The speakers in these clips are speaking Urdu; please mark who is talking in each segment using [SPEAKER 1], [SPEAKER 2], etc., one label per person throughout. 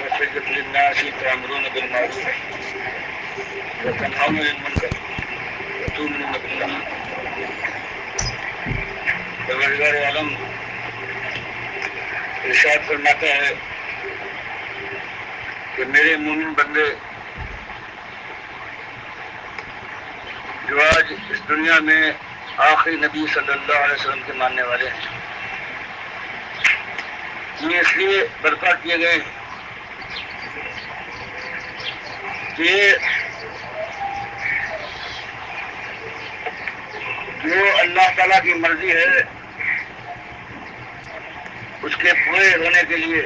[SPEAKER 1] وَسَيِّدُ لِلنَّاسِ تَأْمُرُونَ بِالْمَعْرُوفِ وَتَنْهَوْنَ عَنِ الْمُنكَرِ وَتُؤْمِنُونَ بِاللَّهِ۔ پروردگار عالم ارشاد فرماتا ہے کہ میرے مومن بندے جو آج اس دنیا میں آخری نبی صلی اللہ علیہ وسلم کے ماننے والے ہیں، یہ اس لیے برپا کیے گئے ہیں کہ جو اللہ تعالیٰ کی مرضی ہے اس کے پورے ہونے کے لیے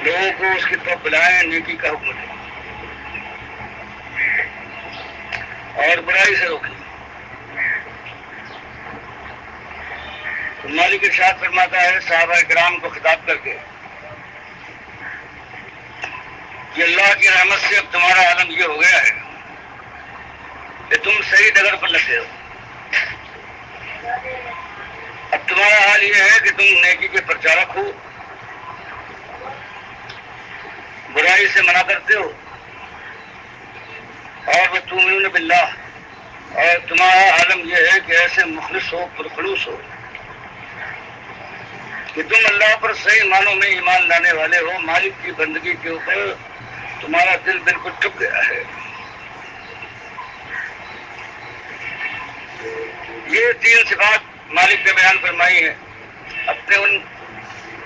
[SPEAKER 1] لوگوں کو اس کی طرف بلائیں، نیکی کا حکم دیں اور برائی سے روکیں۔ مالک ارشاد فرماتا ہے صحابہ کرام کو خطاب کر کے کہ اللہ کی رحمت سے اب تمہارا عالم یہ ہو گیا ہے کہ تم صحیح ڈگر پر لگے ہو۔ اب تمہارا حال یہ ہے کہ تم نیکی کے پرچارک ہو، برائی سے منع کرتے ہو، اور وَتُؤْمِنُونَ بِاللَّهِ، اور تمہارا عالم یہ ہے کہ ایسے مخلص ہو، پرخلوص ہو کہ تم اللہ پر صحیح معنوں میں ایمان لانے والے ہو۔ مالک کی بندگی کے اوپر تمہارا دل بالکل ٹک گیا ہے۔ یہ تین صفات مالک نے بیان فرمائی ہیں اپنے ان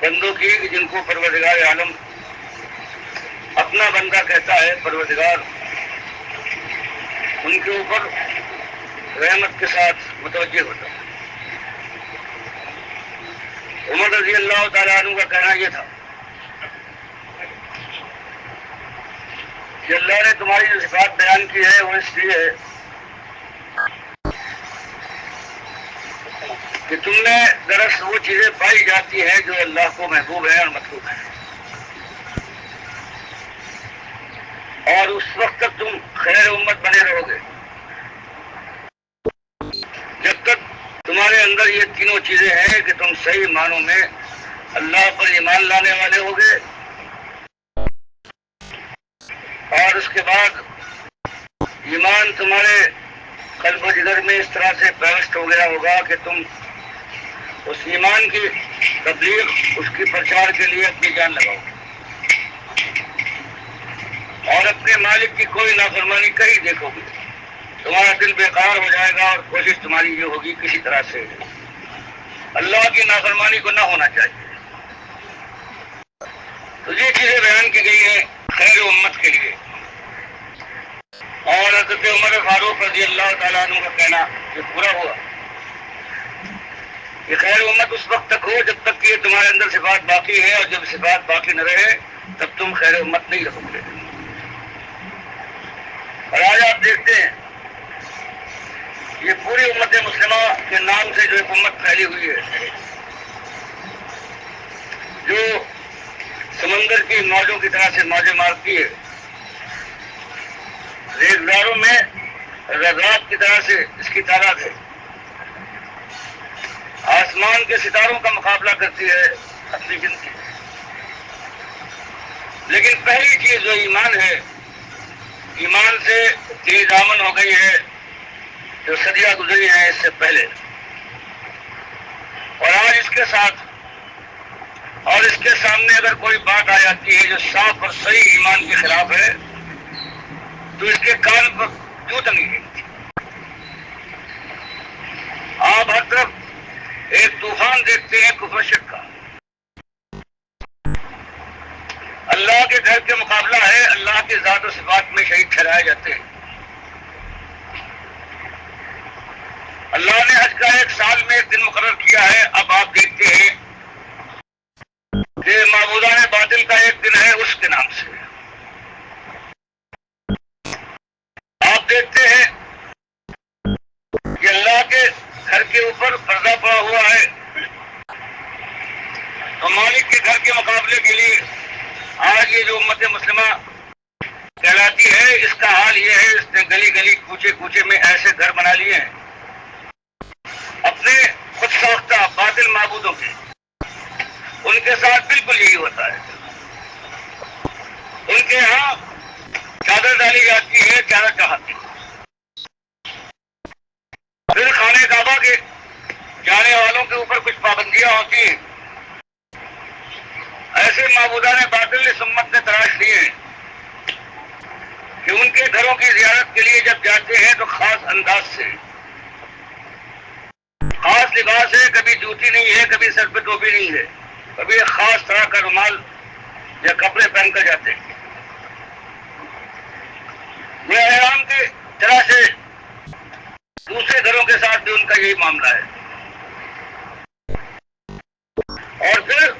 [SPEAKER 1] بندوں کی جن کو پروردگار عالم اپنا بندہ کہتا ہے، پروردگار ان کے اوپر رحمت کے ساتھ متوجہ ہوتا ہے۔ عمر رضی اللہ تعالیٰ عنہ کا کہنا یہ تھا کہ اللہ نے تمہاری جو صفات بیان کی ہے وہ اس لیے ہے کہ تم میں دراصل وہ چیزیں پائی جاتی ہیں جو اللہ کو محبوب ہیں اور مطلوب ہیں، اور اس وقت تک تم خیر امت بنے رہو گے جب تک تمہارے اندر یہ تینوں چیزیں ہیں کہ تم صحیح معنوں میں اللہ پر ایمان لانے والے ہوگے، اور اس کے بعد ایمان تمہارے قلب و جگر میں اس طرح سے پیوست ہو گیا ہوگا کہ تم اس ایمان کی تبلیغ، اس کی پرچار کے لیے اپنی جان لگاؤ اور اپنے مالک کی کوئی نافرمانی کہیں دیکھو گے، تمہارا دل بیکار ہو جائے گا اور کوشش تمہاری یہ ہوگی کسی طرح سے اللہ کی نافرمانی کو نہ ہونا چاہیے۔ تو یہ چیزیں بیان کی گئی ہیں خیر امت کے لیے، اور حضرت عمر فاروق رضی اللہ تعالیٰ عنہ کا کہنا یہ پورا ہوا کہ خیر امت اس وقت تک ہو جب تک کہ تمہارے اندر صفات باقی ہے، اور جب صفات باقی نہ رہے تب تم خیر امت نہیں رہو گے۔ اور آج آپ دیکھتے ہیں یہ پوری امت مسلمہ کے نام سے جو ایک امت پھیلی ہوئی ہے، جو سمندر کی موجوں کی طرح سے موجیں مارتی ہے، ریزداروں میں رات کی طرح سے اس کی تعداد ہے، آسمان کے ستاروں کا مقابلہ کرتی ہے اپنی گنتی، لیکن پہلی چیز جو ایمان ہے، ایمان سے تیز دامن ہو گئی ہے جو صدیاں گزری ہیں اس سے پہلے، اور آج اس کے ساتھ اور اس کے سامنے اگر کوئی بات آ جاتی ہے جو صاف اور صحیح ایمان کے خلاف ہے تو اس کے کان پر کیوں تنگی گئی؟ آپ ہر طرف ایک طوفان دیکھتے ہیں کفر شرک کا، اللہ کے گھر کے مقابلہ ہے، اللہ کے ذات و صفات میں شہید ٹھہرائے جاتے ہیں۔ اللہ نے حج کا ایک سال میں ایک دن مقرر کیا ہے، اب آپ دیکھتے ہیں کہ معبودان باطل کا ایک دن ہے اس کے نام سے، آپ دیکھتے ہیں کہ اللہ کے گھر کے اوپر پردہ پڑا ہوا ہے، تو مالک کے گھر کے مقابلے کے لیے آج یہ جو امت مسلمہ کہلاتی ہے اس کا حال یہ ہے، اس نے گلی گلی کوچے کوچے میں ایسے گھر بنا لیے ہیں اپنے خود ساختہ باطل معبودوں کے، ان کے ساتھ بالکل یہی ہوتا ہے۔ ان کے یہاں چادر ڈالی جاتی ہے چادر چڑھاتی. پھر خانہ کعبہ کے جانے والوں کے اوپر کچھ پابندیاں ہوتی ہیں. ایسے معبودان باطل اس امت نے تلاش لیے ہیں کہ ان کے گھروں کی زیارت کے لیے جب جاتے ہیں تو خاص انداز سے، خاص لباس ہے، کبھی جوتی نہیں ہے، کبھی سر پہ ٹوپی نہیں ہے، کبھی ایک خاص طرح کا رومال یا کپڑے پہن کر جاتے ہیں. وہ احرام کی طرح سے دوسرے گھروں کے ساتھ بھی ان کا یہی معاملہ ہے. اور پھر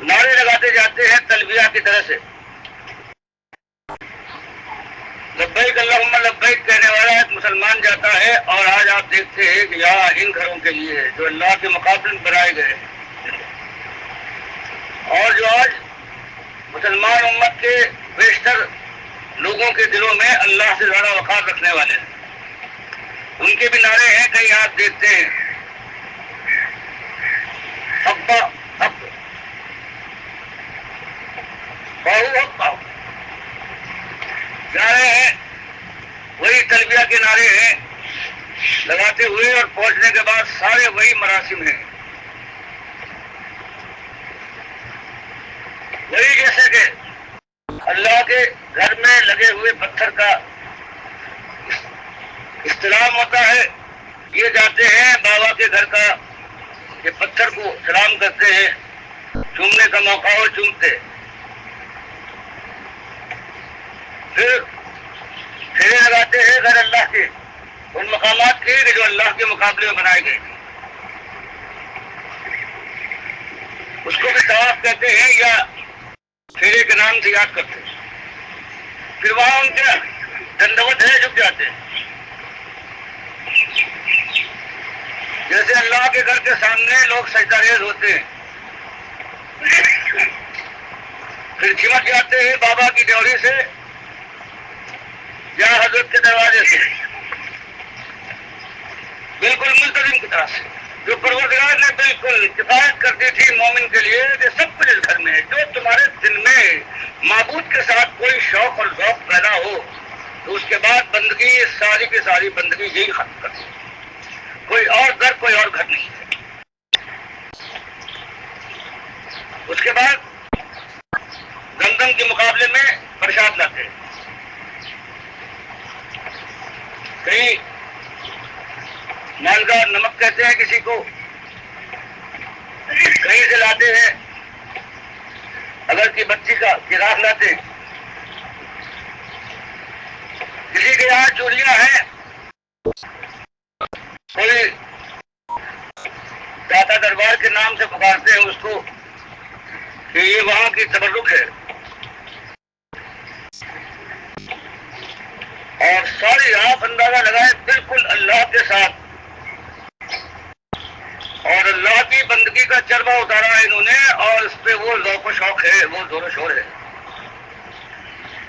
[SPEAKER 1] نعرے لگاتے جاتے ہیں تلبیہ کی طرح سے. لبیک اللہم لبیک کہنے والا ایک مسلمان جاتا ہے اور آج آپ دیکھتے ہیں کہ یہاں ان گھروں کے لیے ہے جو اللہ کے مقابل بنائے گئے ہیں، اور جو آج مسلمان امت کے بیشتر لوگوں کے دلوں میں اللہ سے زیادہ وقار رکھنے والے ہیں. ان کے بھی نعرے ہیں، کہیں آپ دیکھتے ہیں حق حق باہو حق باہو جا رہے ہیں. وہی تلبیہ کے نعرے ہیں لگاتے ہوئے، اور پہنچنے کے بعد سارے وہی مراسم ہیں. وہی جیسے کہ اللہ کے گھر میں لگے ہوئے پتھر کا استلام ہوتا ہے، یہ جاتے ہیں بابا کے گھر کا، یہ پتھر کو سلام کرتے ہیں، چومنے کا موقع ہو چومتے. پھر پھیرے لگاتے ہیں غیر اللہ کے ان مقامات کے جو اللہ کے مقابلے میں بنائے گئے، اس کو بھی طواف کہتے ہیں یا پھیرے کے نام سے یاد کرتے ہیں. پھر وہاں ان کے دندوت ہے جھک جاتے ہیں، جیسے اللہ کے گھر کے سامنے لوگ سجدہ ریز ہوتے ہیں. پھر چمٹ جاتے ہیں بابا کی ڈیوری سے یا حضرت کے دروازے سے، بالکل ملتزم کی طرح سے، جو پروردگار نے بالکل کفایت کر دی تھی مومن کے لیے کہ سب کچھ اس گھر میں ہے. جو تمہارے دل میں معبود کے ساتھ کوئی شوق اور ذوق پیدا ہو تو اس کے بعد بندگی ساری کی ساری بندگی یہی ختم کر دی. کوئی اور گھر کوئی اور گھر نہیں ہے. اس کے بعد زمزم کے مقابلے میں پرساد لاتے ہیں. کہیں مالدار نمک کہتے ہیں کسی کو، کہیں سے لاتے ہیں اگر کی بچی کا چراغ لاتے ہیں. کسی کے یہاں چوریاں ہیں، کوئی داتا دربار کے نام سے پکارتے ہیں اس کو کہ یہ وہاں کی تبرک ہے. اور ساری آپ اندازہ لگائے بالکل اللہ کے ساتھ، اور اللہ کی بندگی کا چربہ اتارا ہے انہوں نے، اور اس پہ وہ ذوق و شوق ہے، وہ زور و شور ہے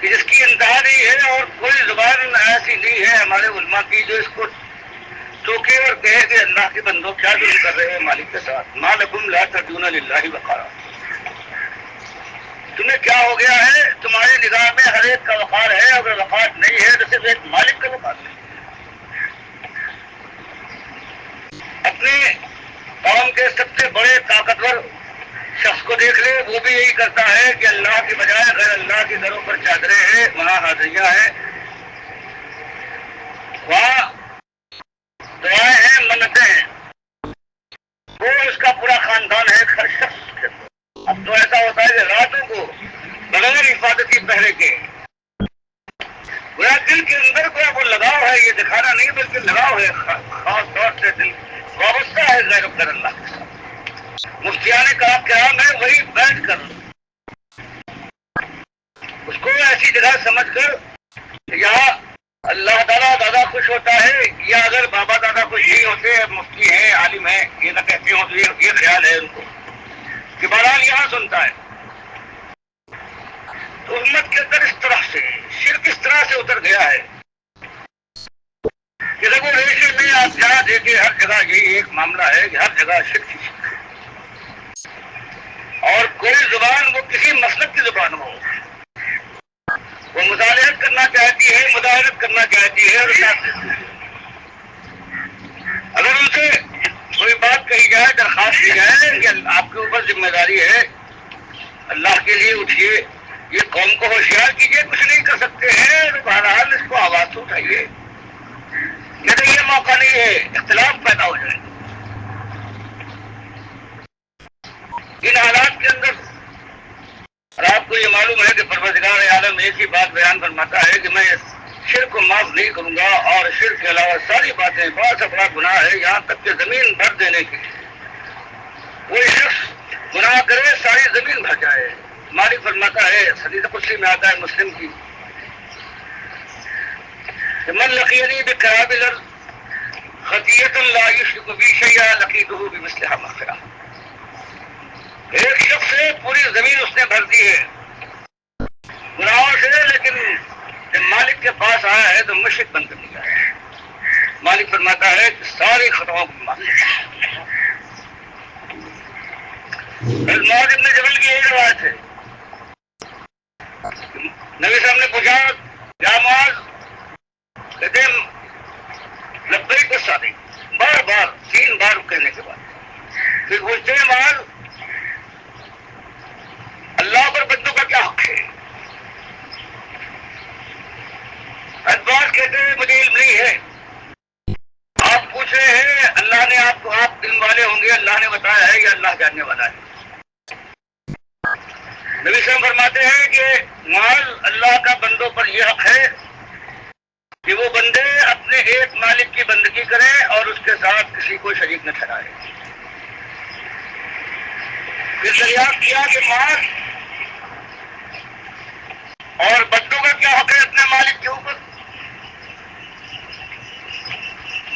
[SPEAKER 1] کہ جس کی انتہا نہیں ہے. اور کوئی زبان ایسی نہیں ہے ہمارے علماء کی جو اس کو ٹوکے اور کہے کہ اللہ کے بندوں کیا ظلم کر رہے ہیں مالک کے ساتھ. ما لکم لا ترجون للہ وقارا، تمہیں کیا ہو گیا ہے؟ تمہاری نگاہ میں ہر ایک کا وقار ہے، اگر وقار نہیں ہے تو صرف ایک مالک کا وقار نہیں. اپنے قوم کے سب سے بڑے طاقتور شخص کو دیکھ لے، وہ بھی یہی کرتا ہے کہ اللہ کے بجائے غیر اللہ کے گھروں پر چادریں ہیں، وہاں حاضریاں ہیں، وہاں دعائیں ہیں، منتیں ہیں. وہ اس کا پورا خاندان ہے ہر شخص کے. اب تو ایسا ہوتا ہے کہ راتوں کو بغیر حفاظتی پہرے کے گویا دل کے اندر گویا وہ لگاؤ ہے، یہ دکھانا نہیں بلکہ لگاؤ ہے، خاص طور سے دل وابستہ ہے غیر اللہ کے ساتھ. مفتیان کرام ہے، وہی بیٹھ کر اس کو ایسی جگہ سمجھ کر کہ یہاں اللہ تعالیٰ زیادہ خوش ہوتا ہے، یا اگر بابا دادا خوش نہیں ہوتے، مفتی ہیں عالم ہیں یہ نہ کہتے ہوں تو یہ خیال ہے ان کو کہ بہرحال یہاں سنتا ہے. تو امت کے اندر اس طرح سے شرک اس طرح سے اتر گیا ہے کہ رگو ریشے میں آپ جہاں دیکھیں ہر جگہ یہی ایک معاملہ ہے کہ ہر جگہ شرک ہی شرک ہے. اور کوئی زبان وہ کسی مسلک کی زبان ہو، وہ مصالحت کرنا چاہتی ہے، مداحرت کرنا چاہتی ہے اور ساتھ دیتی ہے۔ اگر ان سے کوئی بات کہی جائے، درخواست کی جائے کہ آپ کے اوپر ذمہ داری ہے، اللہ کے لیے اٹھیے، یہ قوم کو ہوشیار کیجیے، کچھ نہیں کر سکتے ہیں، تو بہرحال اس کو آواز اٹھائیے، نہیں تو یہ موقع نہیں ہے اختلاف پیدا ہو جائے۔ ان حالات کے اندر اور آپ کو یہ معلوم ہے کہ پروردگار عالم ایک ہی بات بیان فرماتا ہے کہ میں شرک کو معاف نہیں کروں گا، اور شرک کے علاوہ ساری باتیں بڑا سے بڑا گناہ ہے، یہاں تک کہ زمین بھر دینے کے لیے کوئی شخص گناہ کرے ساری زمین بھر جائے۔ مالک فرماتا ہے، حدیث قدسی میں آتا ہے مسلم کی، کہ من لقینی بقراب الارض خطیۃ لا یشرک بی شیئا لقیتہ بمثلھا مغفرہ۔ ایک شخص سے پوری زمین اس نے بھر دی ہے گناہوں سے، لیکن جب مالک کے پاس آیا ہے تو مشرک بن کر دیا ہے۔ مالک فرماتا ہے کہ ساری خطاؤں کو معاف۔ معاذ ابن جبل کی ایک روایت ہے، نبی صاحب نے پوچھا کیا معاذ؟ کہتے ہیں لبیک والسعدیک، بار بار 3 بار کہنے کے بعد پھر پوچھتے ہیں معاذ اللہ پر بندوں کا کیا حق ہے؟ ادبار کہتے ہیں مجھے علم نہیں ہے، آپ پوچھ رہے ہیں، اللہ نے آپ کو، آپ علم والے ہوں گے، اللہ نے بتایا ہے یا اللہ جاننے والا ہے؟ نبی صاحب فرماتے ہیں کہ معاذ اللہ کا بندوں پر یہ حق ہے کہ وہ بندے اپنے ایک مالک کی بندگی کریں اور اس کے ساتھ کسی کو شریک نہ ٹھہرائے۔ پھر دریافت کیا کہ معاذ اور بندوں کا کیا حق ہے اپنے مالک کے اوپر؟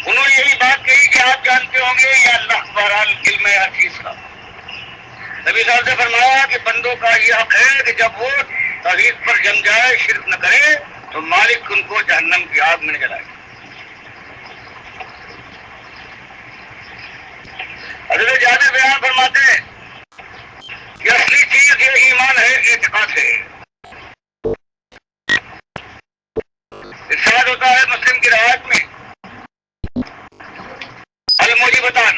[SPEAKER 1] انہوں نے یہی بات کہی کہ آپ جانتے ہوں گے یا اللہ بہرحال علم ہے ہر چیز کا۔ نبی صاحب نے فرمایا کہ بندوں کا یہ حق ہے کہ جب وہ توحید پر جم جائے، شرک نہ کرے، تو مالک ان کو جہنم کی آگ میں نہ جلائے۔ حضرت جابر بیان فرماتے ہیں کہ اصلی چیز یہ ایمان ہے، اعتقاد ہے۔ ارشاد ہوتا ہے مسلم کی روایت میں، الموجبتان،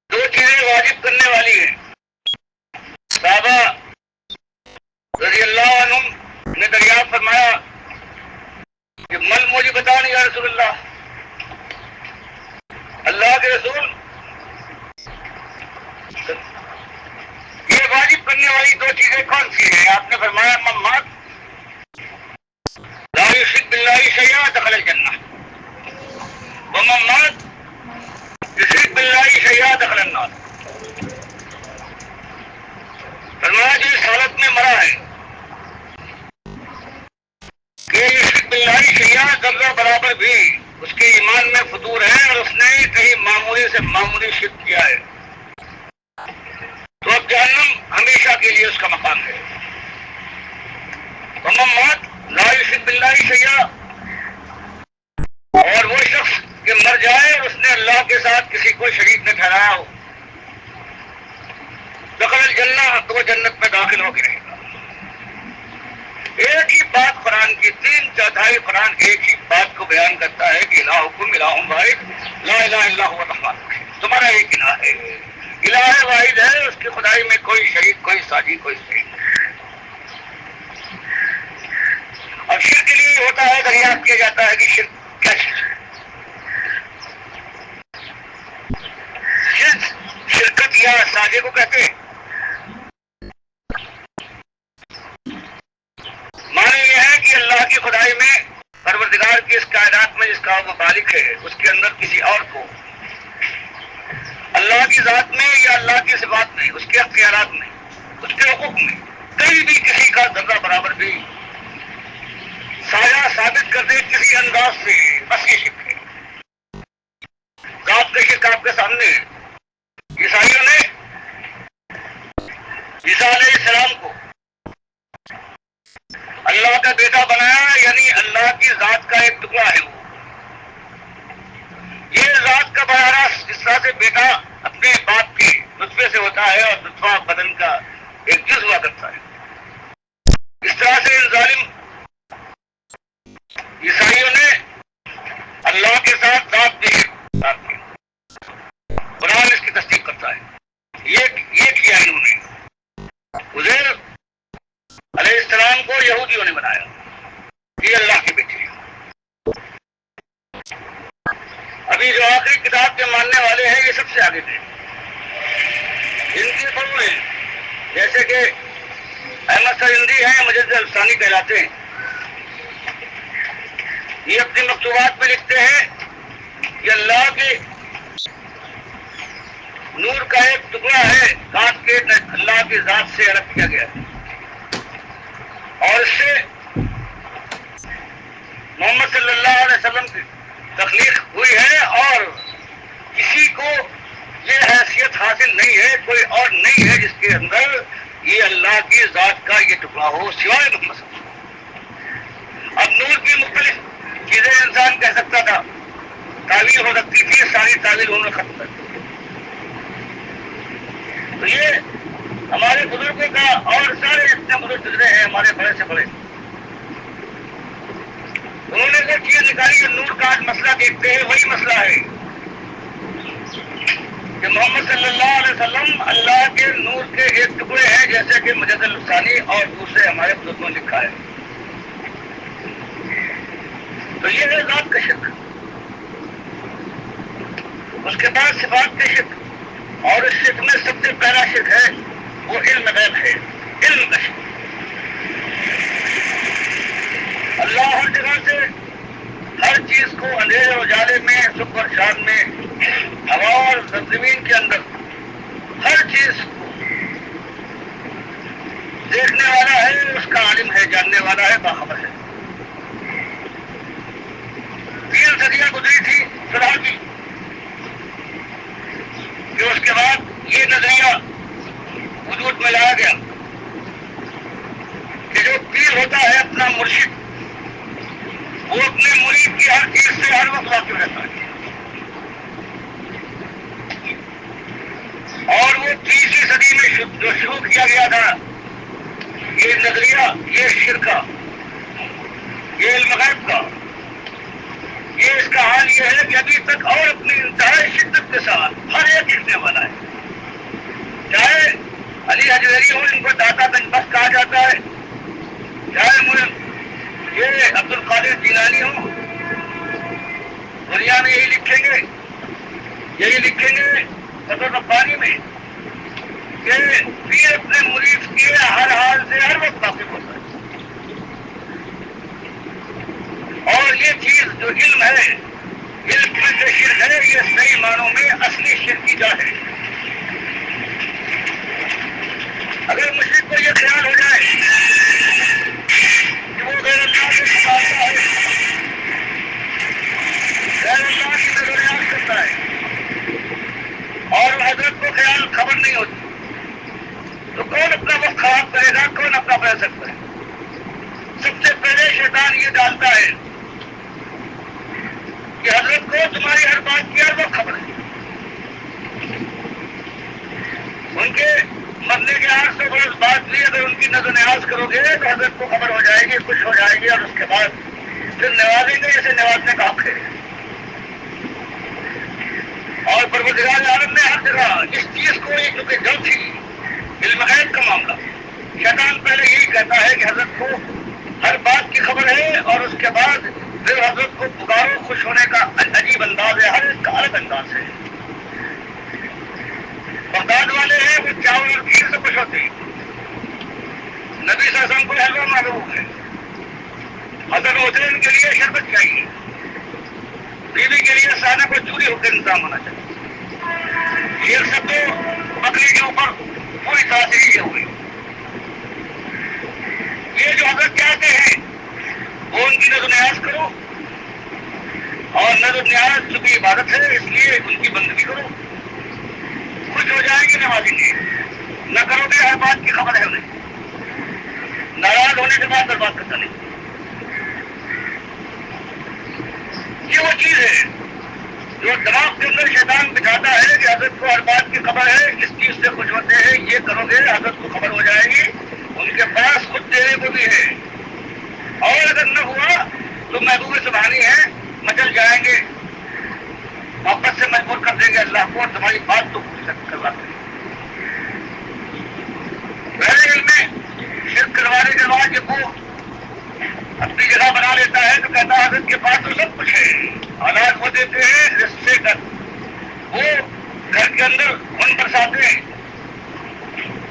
[SPEAKER 1] 2 چیزیں واجب کرنے والی ہیں۔ صحابہ رضی اللہ عنہم نے دریافت فرمایا کہ مل موجبتان یا رسول اللہ، اللہ کے رسول یہ واجب کرنے والی 2 چیزیں کون سی ہیں؟ آپ نے فرمایا ممات لا یشرک باللہ شیئا دخل الجنہ، وممات یشرک باللہ شیئا دخل النار۔ فرمایا جو اس حالت میں مرا ہے کہ یشرک باللہ شیئا ذرہ برابر بھی اس کے ایمان میں فطور ہے اور اس نے کہیں معمولی سے معمولی شرک کیا ہے، تو اب جہنم ہمیشہ کے لیے اس کا مقام ہے۔ وممات لا یشرک باللہ شیئا، اور وہ شخص کہ مر جائے اور اس نے اللہ کے ساتھ کسی کو شریک نہ ٹھہرایا ہو، دخل الجنہ، تو وہ جنت میں داخل ہو کے رہے گا۔ ایک ہی بات قرآن کی، 3/4 قرآن ایک ہی بات کو بیان کرتا ہے کہ الہکم الہ واحد لا الہ الا هو الرحمن الرحیم، تمہارا ایک الہ ہے، الہ واحد ہے، اس کی خدائی میں کوئی شریک، کوئی ساجی، کوئی شریک نہیں۔ اور شرک کے لیے ہوتا ہے، دریافت کیا جاتا ہے کہ شرک کیا چیز ہے۔ شرکت یا ساجے کو کہتے ہیں، معنی یہ ہے کہ اللہ کی خدائی میں، پروردگار کی اس کائنات میں جس کا وہ مالک ہے، اس کے اندر کسی اور کو اللہ کی ذات میں یا اللہ کی صفات میں، اس کے اختیارات میں، اس کے حقوق میں کہیں بھی کسی کا ذرہ برابر بھی سایہ ثابت کر دے کسی انداز سے، بس یہ شرک ہے۔ آپ کے شرک آپ کے سامنے ہے۔ عیسائیوں نے عیسیٰ علیہ السلام کو اللہ کا بیٹا بنایا، یعنی اللہ کی ذات کا ایک ٹکڑا ہے وہ۔ یہ ذات کا براہ راست اس طرح سے بیٹا اپنے باپ کے نطفے سے ہوتا ہے، اور نطفہ بدن کا ایک جز ہوا کرتا ہے۔ اس طرح سے ان ظالم عزیر علیہ السلام کو یہودیوں نے بنایا یہ اللہ کے بیٹے. ابھی جو آخری کتاب کے ماننے والے ہیں یہ سب سے آگے تھے. ان کی قوم ہیں جیسے کہ احمد سرندی ہیں, مجدد الثانی کہلاتے ہیں. یہ اپنی مکتوبات میں لکھتے ہیں کہ اللہ کے نور کا ایک ٹکڑا ہے کاٹ کے اللہ کی ذات سے الگ کیا گیا ہے, اور اس سے محمد صلی اللہ علیہ وسلم کی تخلیق ہوئی ہے, اور کسی کو یہ حیثیت حاصل نہیں ہے, کوئی اور نہیں ہے جس کے اندر یہ اللہ کی ذات کا یہ ٹکڑا ہو سوائے محمد صلی اللہ علیہ وسلم. اب نور کی مختلف چیزیں انسان کہہ سکتا تھا, تعویل ہو سکتی تھی, ساری تعویل انہوں نے ختم کر دی. تو یہ ہمارے بزرگوں کا, اور سارے اتنے بزرگ گزرے ہیں ہمارے بڑے سے بڑے, انہوں نے وہ چیز نکالی. نور کا آج مسئلہ دیکھتے ہیں وہی مسئلہ ہے کہ محمد صلی اللہ علیہ وسلم اللہ کے نور کے ایک ٹکڑے ہیں, جیسے کہ مجدد الثانی اور دوسرے ہمارے بزرگوں نے لکھا ہے. تو یہ ہے ذات کا شرک. اس کے بعد صفات کے شرک, اور اس شرک میں سب سے پہلا شرک ہے وہ علم غیب ہے, علم کا شرک. اللہ ہر جگہ سے ہر چیز کو اندھیرے اجالے میں, صبح اور شام میں, ہوا اور زمین کے اندر ہر چیز کو دیکھنے والا ہے, اس کا عالم ہے, جاننے والا ہے, باخبر ہے. 3 صدیاں گزری تھی فی کی, کہ اس کے بعد یہ نظریہ وجود میں لایا گیا کہ جو پیر ہوتا ہے اپنا مرشد, وہ اپنے مرید کی ہر چیز سے ہر وقت واقف رہتا ہے. اور وہ 30ویں صدی میں جو شروع کیا گیا تھا یہ نظریہ, یہ شرکا, یہ علم غیب کا, یہ اس کا حال یہ ہے کہ ابھی تک اور اپنی انتہائی شدت کے ساتھ ہر ایک لکھنے والا ہے. چاہے علی حجویری ہو, ان کو داتا گنج بخش کہا جاتا ہے, چاہے یہ عبد القادر جیلانی ہو, دنیا میں یہی لکھیں گے, یہی لکھیں گے فتح ربانی میں کہ پیر اپنے مرید کے ہر حال سے ہر وقت واقف ہوتا ہے. اور یہ چیز جو علم ہے, علم میں جو شرک ہے, یہ صحیح معنوں میں اصلی شرک کی جا ہے. اگر مشرک کو یہ خیال ہو جائے کہ وہ غیر اللہ سے پکارتا ہے, غیر اللہ کی نظر نیاز کرتا ہے, اور حضرت کو خیال خبر نہیں ہوتی, تو کون اپنا وقت خراب کرے گا, کون اپنا بہ سکتا ہے؟ سب سے پہلے شیطان یہ ڈالتا ہے کہ حضرت کو تمہاری ہر بات کی ہر وقت خبر ہے. ان کے مرنے کے 800 برس بعد بھی اگر ان کی نظر نیاز کرو گے تو حضرت کو خبر ہو جائے گی, خوش ہو جائے گی, اور اس کے بعد پھر نوازیں گے جیسے نوازنے کا حق ہے. اور پروردگار عالم نے ہر جگہ اس چیز کو, یہ چونکہ جب تھی علم غیب کا معاملہ, شیطان پہلے یہی کہتا ہے کہ حضرت کو ہر بات کی خبر ہے, اور اس کے بعد پھر حضرت کو پکارو, خوش ہونے کا عجیب انداز ہے, ہر ایک کا الگ انداز ہے. بغداد والے ہیں وہ چاول اور کھیر سے خوش ہوتے ہیں, نبی صلی اللہ علیہ وسلم کو حلوہ معروف ہے, حضرت حسین کے لیے شربت چاہیے, بیوی کے لیے سانہ کو چوری ہو کے انتظام ہونا چاہیے. یہ سب تو بکری کے اوپر پوری طرح سے یہ ہوئی. یہ جو حضرت چاہتے ہیں وہ ان کی نظر نیاز کرو, اور نظر نیاز چونکہ عبادت ہے اس لیے ان کی بندگی کرو, خوش ہو جائے گی, نوازیں گے. نہ کرو گے ہر بات کی خبر ہے انہیں, ناراض ہونے کے بعد برباد کرتا نہیں. یہ وہ چیز ہے جو دماغ کے اندر شیطان بچھاتا ہے کہ حضرت کو ہر بات کی خبر ہے, اس چیز سے خوش ہوتے ہیں, یہ کرو گے حضرت کو خبر ہو جائے گی, ان کے پاس خود دینے کو بھی ہے, اور اگر نہ ہوا تو محبوب سبحانی ہے, مچل جائیں گے, محبت سے مجبور کر دیں گے اللہ کو, اور تمہاری بات تو کروا دیں گے. پہلے دل میں شرک کروانے کے بعد جب وہ اپنی جگہ بنا لیتا ہے تو کہتا ہے حضرت کے پاس تو سب کچھ ہے، اولاد وہ دیتے ہیں رزق سے کر، وہ گھر کے اندر خون برساتے ہیں،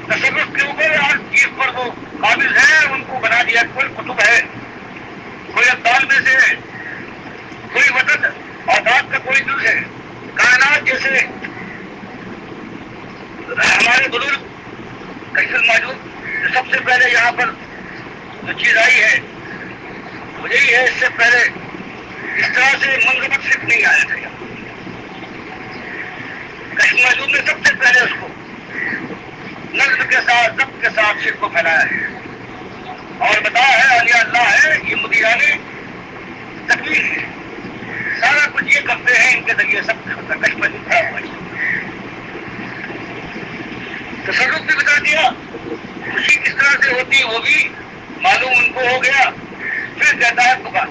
[SPEAKER 1] تصرف کے اوپر ہر چیز پر وہ قابض ہے، ان کو بنا دیا، کوئی کتب ہے، کوئی ابدال میں سے ہے، کوئی وطن اوقات کا کوئی جز ہے، کائنات جیسے ہمارے بزرگ کیسر موجود سب سے پہلے یہاں پر جو چیز آئی ہے وہ یہی ہے، اس سے پہلے اس طرح سے منظمت صرف نہیں آیا تھا یہاں، کیسر موجود نے سب سے پہلے اس کو نظم کے ساتھ ضبط کے ساتھ شرک کو پھیلایا ہے اور بتایا ہے اولیاء اللہ ہے، یہ مدیران تکبیر ہے، سارا کچھ یہ کرتے ہیں، ان کے ذریعے سب کچھ ہوتا ہے، کشمیر میں کھڑا ہوا ہے، تصرف بھی بتا دیا، خوشی کس طرح سے ہوتی وہ بھی معلوم ان کو ہو گیا، پھر کہتا ہے پکار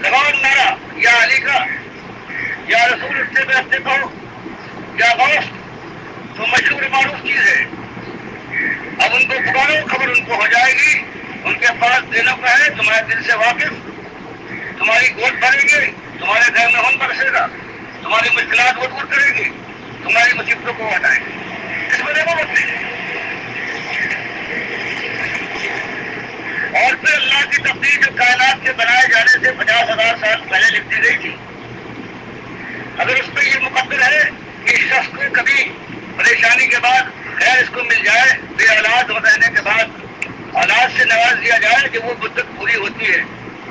[SPEAKER 1] لگاؤ نعرہ یا علی کا یا رسول اس سے بیٹھتے کہو یا غوث، تو مشہور معروف چیز ہے، اب ان کو پکارو، خبر ان کو ہو جائے گی، ان کے پاس دینوں کا ہے، تمہارے دل سے واقف، تمہاری گود بھریں گے، تمہارے گھر میں ہون برسے گا، تمہاری مشکلات وہ دور کرے گی، تمہاری مصیبتوں کو ہٹائیں گے، اس میں دیکھو بتائیں گے۔ اور پھر اللہ کی تقدیر جو کائنات کے بنائے جانے سے 50,000 سال پہلے لکھ دی گئی تھی، اگر اس پہ یہ مقدر ہے کہ اس شخص کو کبھی پریشانی کے بعد خیر اس کو مل جائے، بے اولاد ہو رہنے کے بعد اولاد سے نواز دیا جائے کہ وہ مدت پوری ہوتی ہے،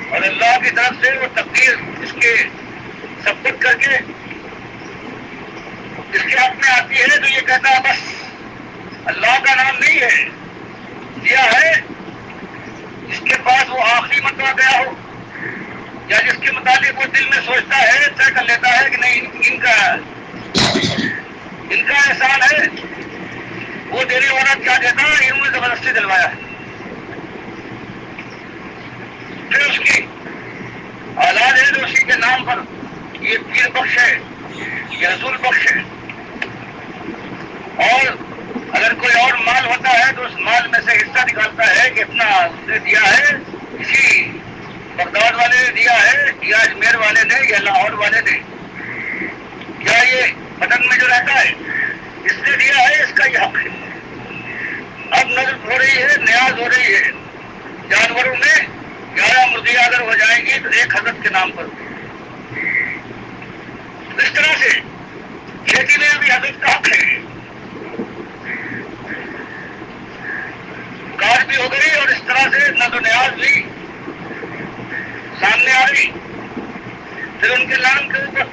[SPEAKER 1] اور اللہ کی طرف سے وہ تقدیر اس کے سبقت کر کے اس کے حق میں آتی ہے، تو یہ کہتا ہے بس اللہ کا نام نہیں ہے، دیا ہے جس کے پاس وہ آخری مرتبہ گیا ہو یا جس کے متعلق وہ دل میں سوچتا ہے، طے کر لیتا ہے کہ نہیں ان کا احسان ہے، وہ دینے والا کیا دیتا ہے، انہوں نے زبردستی دلوایا ہے، پھر اس کی اولاد ہے جو اسی کے نام پر یہ پیر بخش ہے، یہ رسول بخش ہے، اور اگر کوئی اور مال ہوتا ہے تو اس مال میں سے حصہ نکالتا ہے کہ اتنا اس نے دیا ہے، کسی بغداد والے نے دیا ہے یا اجمیر والے نے یا لاہور والے نے یا یہ پٹن میں جو رہتا ہے اس نے دیا ہے، اس کا یہ حق ہے، اب نظر ہو رہی ہے، نیاز ہو رہی ہے، جانوروں میں 11 مرغیاں اگر ہو جائیں گی تو ایک حضرت کے نام پر، اس طرح سے کھیتی میں بھی حضرت کا حق ہے، کار بھی ہو گئی، اور اس طرح سے نظر و نیاز بھی سامنے آ گئی، پھر ان کے نام کے اوپر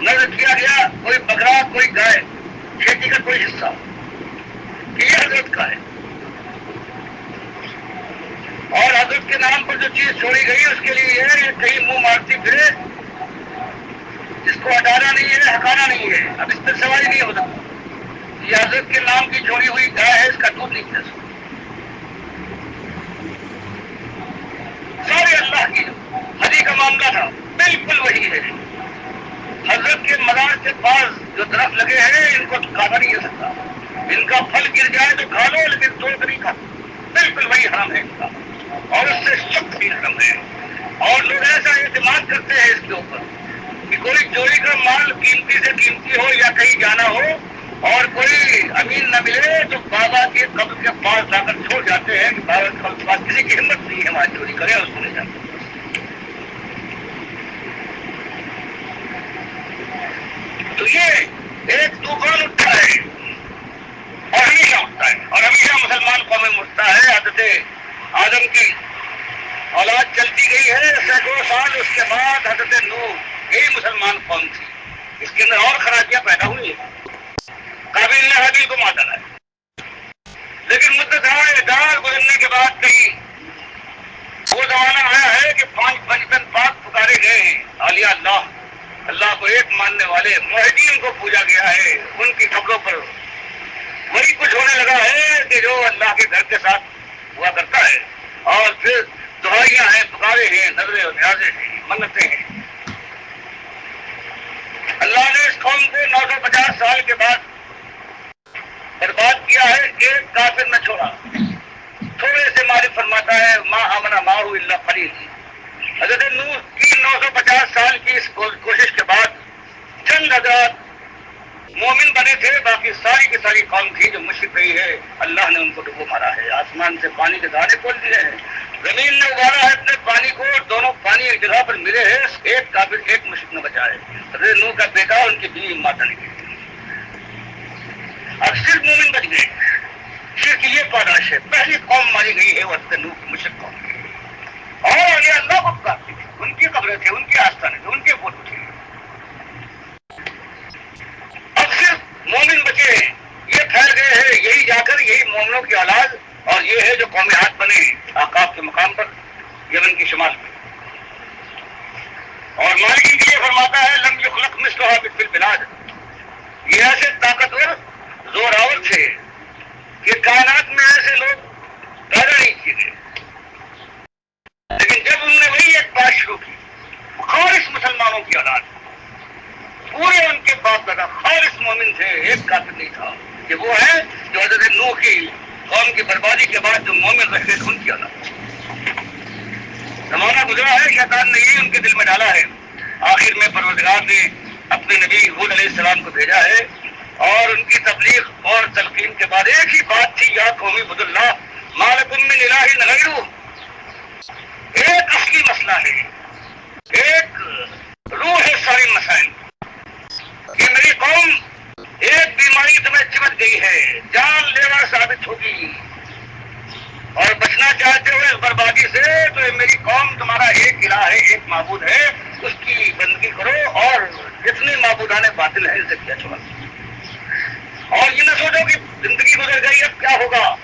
[SPEAKER 1] نظر کیا گیا کوئی بکرا کوئی گائے، کھیتی کا کوئی حصہ کہ یہ حضرت کا ہے، اور حضرت کے نام پر جو چیز چھوڑی گئی اس کے لیے یہ کہیں منہ مارتی پھرے، جس کو ہٹانا نہیں ہے، ہٹانا نہیں ہے، اب اس پر سوال نہیں ہوتا، یہ حضرت کے نام کی چھوڑی ہوئی گائے ہے، اس کا دودھ نہیں پی سکتا، سارے اللہ کی حدیث کا معاملہ تھا، بالکل وہی ہے، حضرت کے مزار کے پاس جو درخت لگے ہیں ان کو کاٹا نہیں جا سکتا، ان کا پھل گر جائے تو کھا لو لیکن توڑ کر نہیں کھا، بالکل وہی حرام ہے ان کا، اور اس سے سخت بھی حرام ہے، اور لوگ ایسا اعتماد کرتے ہیں اس کے اوپر کہ کوئی چوری کا مال قیمتی سے قیمتی ہو یا کہیں جانا ہو اور کوئی امین نہ ملے تو بابا کے قبر کے پاس جا کر چھوڑ جاتے ہیں کہ بابا کے قبر کے پاس کسی کی ہمت نہیں ہے ہماری چوری کرے اور اس کو نہیں جاتے، تو یہ ایک طوفان اٹھتا ہے اور ہمیشہ اٹھتا ہے، اور ہمیشہ مسلمان قوم میں اٹھتا ہے، حضرت آدم کی اولاد چلتی گئی ہے سینکڑوں سال، اس کے بعد حضرت نوح، یہی مسلمان قوم تھی، اس کے اندر اور خرابیاں پیدا ہوئی ہیں، قابیل نے حابیل کو مار ڈالا ہے، لیکن مدت دار گزرنے کے بعد کہیں وہ زمانہ آیا ہے کہ 5 پنجتن پاک پکارے گئے ہیں، اولیاء اللہ کو ایک ماننے والے موحدین کو پوجا گیا ہے، ان کی قبروں پر وہی کچھ ہونے لگا ہے کہ جو اللہ کے گھر کے ساتھ ہوا کرتا ہے، اور پھر دعائیاں ہیں، پکارے ہیں، نظریں اور نیازیں ہیں، منتیں ہیں، اللہ نے اس قوم کو 950 سال کے بعد برباد کیا ہے، ایک کافر نہ چھوڑا. تھوڑے سے مالک فرماتا ہے ما آمنا ماہ الا قلیل. حضرت نوح کی 950 سال کی اس کوشش کے بعد چند حضرات مومن بنے تھے، باقی ساری کی ساری قوم تھی جو مشرک رہی ہے. اللہ نے ان کو ڈبو مارا ہے، آسمان سے پانی کے دھارے کھول دیے ہیں، زمین نے ابالا ہے اپنے پانی کو، اور دونوں پانی ایک جگہ پر ملے ہیں. ایک کافر ایک مشرک نہ بچا ہے. حضرت نوح کا بیٹا ان کی بیوی ماتا نہیں گئی. اب صرف مومن بچ گئے. شرک یہ پاداش ہے، پہلی قوم ماری گئی ہے وہ حضرت نوح کی مشرک قوم. اور یہ اللہ کو پکارتے تھے، ان کی قبریں تھے، ان کے آستانے تھے، ان کے فوٹو تھے. اب صرف مومن بچے ہیں، یہ پھیل گئے ہیں، یہی جا کر یہی مومنوں کی اولاد، اور یہ ہے جو قوم عاد بنے آقاف کے مقام پر یمن کی شمال میں. اور مالک ان کے لیے فرماتا ہے لم یخلق مثلھا فی البلاد. یہ ایسے طاقتور زوراور تھے کہ کائنات میں ایسے لوگ پیدا نہیں کیے گئے. لیکن جب انہوں نے وہی ایک بات شروع کی، خالص مسلمانوں کی اولاد، پورے ان کے باپ دادا خالص مومن تھے، ایک کافر نہیں تھا، کہ وہ ہے جو حضرت نوح کی قوم کی بربادی کے بعد جو مومن رہے تھے ان کی اولاد. زمانہ گزرا ہے، شیطان نے یہی ان کے دل میں ڈالا ہے. آخر میں پروردگار نے اپنے نبی حود علیہ السلام کو بھیجا ہے، اور ان کی تبلیغ اور تلقین کے بعد ایک ہی بات تھی، یا قوم اعبدوا اللہ ما لکم من الہ غیرہ. ایک اصلی مسئلہ ہے، ایک روح ہے ساری مسائل کہ میری قوم ایک بیماری تمہیں چمٹ گئی ہے، جان لیوا ثابت ہوگی، اور بچنا چاہتے ہو اس بربادی سے تو میری قوم تمہارا ایک الہ ہے، ایک معبود ہے، اس کی بندگی کرو، اور جتنے معبودان باطل ہیں ان سے کیا چھوڑا. اور یہ نہ سوچو کہ زندگی گزر گئی اب کیا ہوگا.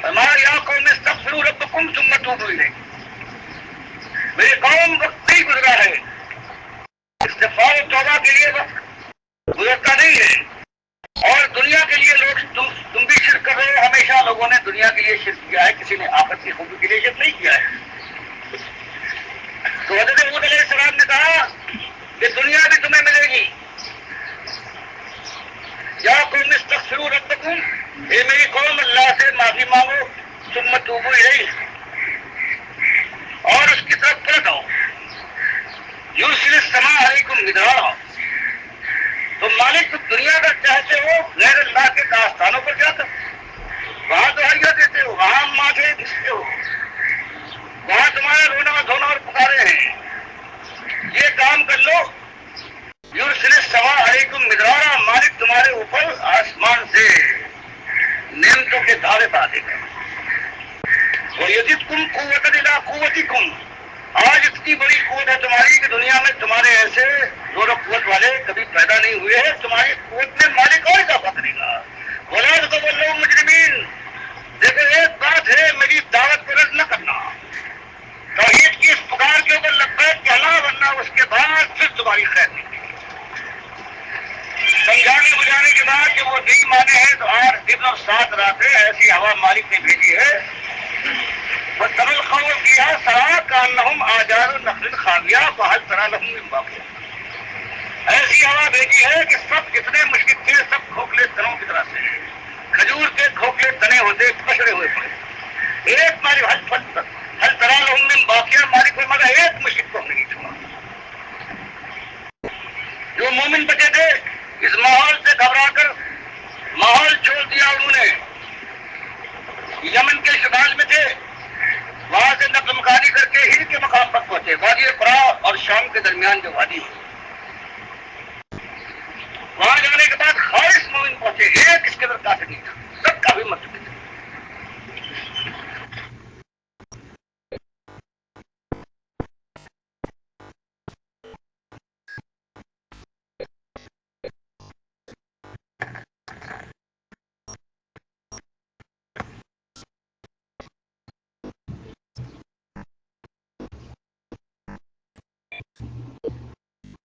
[SPEAKER 1] فرمایا یا قوم استغفروا ربکم ثم توبوا الیہ. میری قوم وقت نہیں گزرا ہے، استغفار و توبہ کے لیے وقت گزرتا نہیں ہے. اور دنیا کے لیے لوگ تم بھی شرک کر رہے ہو. ہمیشہ لوگوں نے دنیا کے لیے شرک کیا ہے، کسی نے آخرت کی خوبی کے لیے شرک نہیں کیا ہے. تو حضرت حود علیہ السلام نے کہا کہ دنیا بھی تمہیں ملے گی. یا قوم استغفروا ربکم، اے میری قوم اللہ سے معافی مانگو، ثم توبوا الیہ، اور اس کی طرف پلٹ آؤ. یرسل السماء علیکم مدرارا. تو مالک تم دنیا کا چاہتے ہو غیر اللہ کے داستانوں پر جا کر، وہاں تو ہریا دیتے ہو، وہاں ماتھے گھستے ہو، وہاں تمہارا رونا دھونا اور پکارے ہیں. یہ کام کر لو. یرسل السماء علیکم مدرارا، مالک تمہارے اوپر آسمان سے نعمتوں کے دھارے پا دے گا. وَيَزِدْكُمْ قُوَّةً إِلَىٰ قُوَّتِكُمْ. آج اتنی بڑی قوت ہے تمہاری کہ دنیا میں تمہارے ایسے زور و قوت والے کبھی پیدا نہیں ہوئے ہیں. تمہاری قوت میں مالک اور اضافہ کرے گا. وَلَا تَتَوَلَّوْا مُجْرِمِينَ. دیکھو ایک بات ہے، میری دعوت کو رد نہ کرنا، توحید کی اس پکار کے اوپر لبیک کہنا، ورنہ اس کے بعد پھر تمہاری خیر نہیں. سمجھانے بجانے کے بعد جب وہ نہیں مانے ہیں تو 8 دن اور 7 راتیں ایسی ہوا مالک نے بھیجی ہے. وَتَرَى الْقَوْمَ فِيهَا سَرَاعَ كَأَنَّهُمْ أَعْجَازُ نَخْلٍ خَاوِيَةٍ فَهَلْ تَرَىٰ لَهُم مِّن بَاقِيَةٍ. ایسی ہوا بھیجی ہے کہ سب جتنے مشرک تھے سب کھوکھلے تنوں کی طرح سے، کھجور کے کھوکھلے تنے ہوتے پھسڑے ہوئے پڑے. ایک مالک هَلْ تَرَىٰ لَهُم مِّن بَاقِيَةٍ. مالک فرماتا ہے ایک مشرک کو ہم نے نہیں چھوڑا. جو مومن بچے تھے اس ماحول سے گھبرا کر ماحول چھوڑ دیا انہوں نے. یمن کے شمال میں تھے، وہاں سے نقل مکانی کر کے ہند کے مقام پر پہنچے، وادی قرا اور شام کے درمیان جو وادی ہے، وہاں جانے کے بعد خالص مومن پہنچے، ایک اس کے اندر کافر نہیں تھا.